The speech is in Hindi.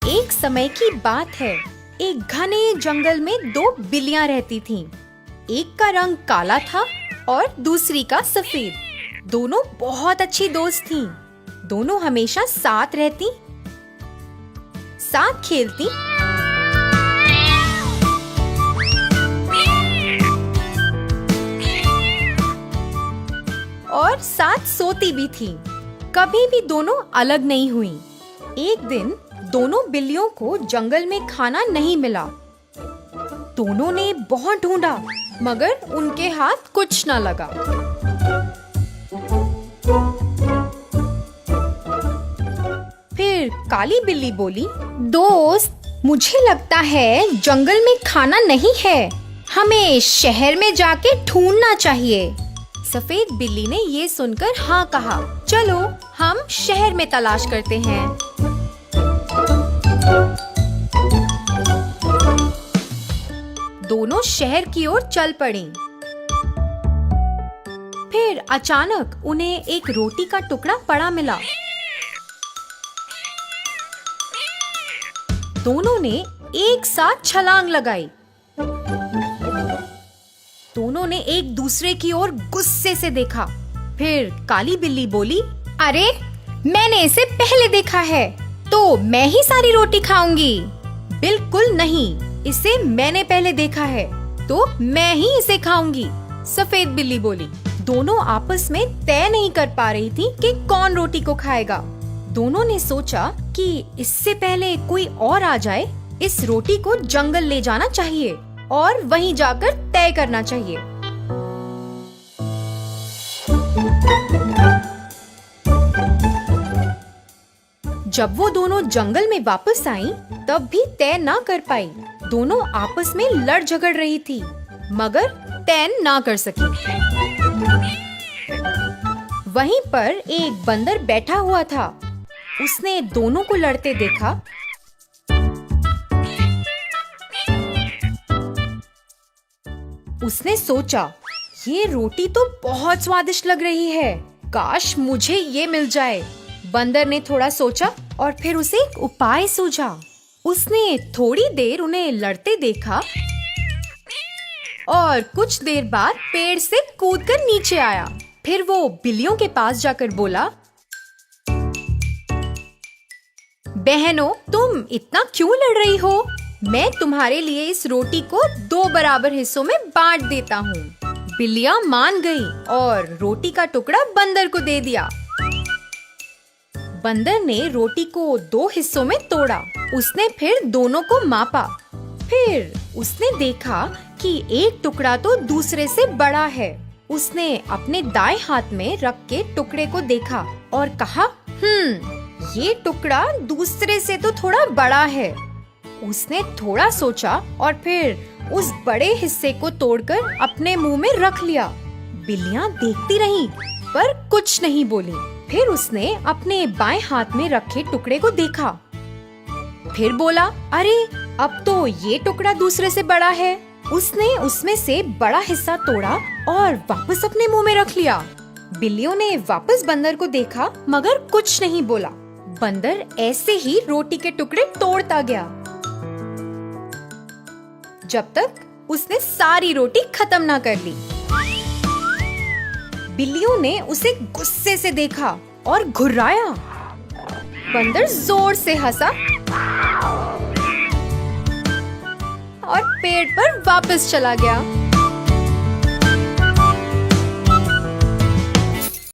एक समय की बात है। एक घने जंगल में दो बिल्लियां रहती थीं। एक का रंग काला था और दूसरी का सफेद। दोनों बहुत अच्छी दोस्त थीं। दोनों हमेशा साथ रहती, साथ खेलती और साथ सोती भी थीं। कभी भी दोनों अलग नहीं हुईं। एक दिन दोनों बिल्लियों को जंगल में खाना नहीं मिला। दोनों ने बहुत ढूंढा मगर उनके हाथ कुछ न लगा। फिर काली बिल्ली बोली, दोस्त, मुझे लगता है जंगल में खाना नहीं है। हमें शहर में जाके ढूंढना चाहिए। सफेद बिल्ली ने ये सुनकर हाँ कहा। चलो हम शहर में तलाश करते हैं। दोनों शहर की ओर चल पड़ी। फिर अचानक उन्हें एक रोटी का टुकड़ा पड़ा मिला। दोनों ने एक साथ छलांग लगाई। दोनों ने एक दूसरे की ओर गुस्से से देखा। फिर काली बिल्ली बोली, अरे मैंने इसे पहले देखा है, तो मैं ही सारी रोटी खाऊंगी। बिल्कुल नहीं, इसे मैंने पहले देखा है, तो मैं ही इसे खाऊंगी। सफेद बिल्ली बोली। दोनों आपस में तय नहीं कर पा रही थी कि कौन रोटी को खाएगा। दोनों ने सोचा कि इससे पहले कोई और आ जाए, इस रोटी को जंगल ले जाना चाहिए और वहीं जाकर तय करना चाहिए। जब वो दोनों जंगल में वापस आईं, तब भी तय ना कर पाई। दोनों आपस में लड़ झगड़ रही थी, मगर तय ना कर सकी। वहीं पर एक बंदर बैठा हुआ था। उसने दोनों को लड़ते देखा। उसने सोचा, ये रोटी तो बहुत स्वादिष्ट लग रही है, काश मुझे ये मिल जाए। बंदर ने थोड़ा सोचा और फिर उसे एक उपाय सूझा। उसने थोड़ी देर उन्हें लड़ते देखा और कुछ देर बाद पेड़ से कूदकर नीचे आया। फिर वो बिल्लियों के पास जाकर बोला, बहनों, तुम इतना क्यों लड़ रही हो? मैं तुम्हारे लिए इस रोटी को 2 बराबर हिस्सों में बांट देता हूँ। बिल्लियां मान गई और रोटी का टुकड़ा बंदर को दे दिया। बंदर ने रोटी को 2 हिस्सों में तोड़ा। उसने फिर दोनों को मापा। फिर उसने देखा कि एक टुकड़ा तो दूसरे से बड़ा है। उसने अपने दाएं हाथ में रख के टुकड़े को देखा और कहा, ये टुकड़ा दूसरे से तो थोड़ा बड़ा है। उसने थोड़ा सोचा और फिर उस बड़े हिस्से को तोड़कर अपने मुंह में रख लिया। बिल्लियां देखती रहीं, पर कुछ नहीं बोली। फिर उसने अपने बाएं हाथ में रखे टुकड़े को देखा। फिर बोला, अरे अब तो ये टुकड़ा दूसरे से बड़ा है। उसने उसमें से बड़ा हिस्सा तोड़ा और वापस अपने मुंह में रख लिया। बिल्लियों ने वापस बंदर को देखा, मगर कुछ नहीं बोला। बंदर ऐसे ही रोटी के टुकड़े तोड़ता गया, जब तक उसने सारी रोटी खत्म ना कर ली। बिल्लियों ने उसे गुस्से से देखा और घुर्राया। बंदर जोर से हंसा और पेड़ पर वापस चला गया।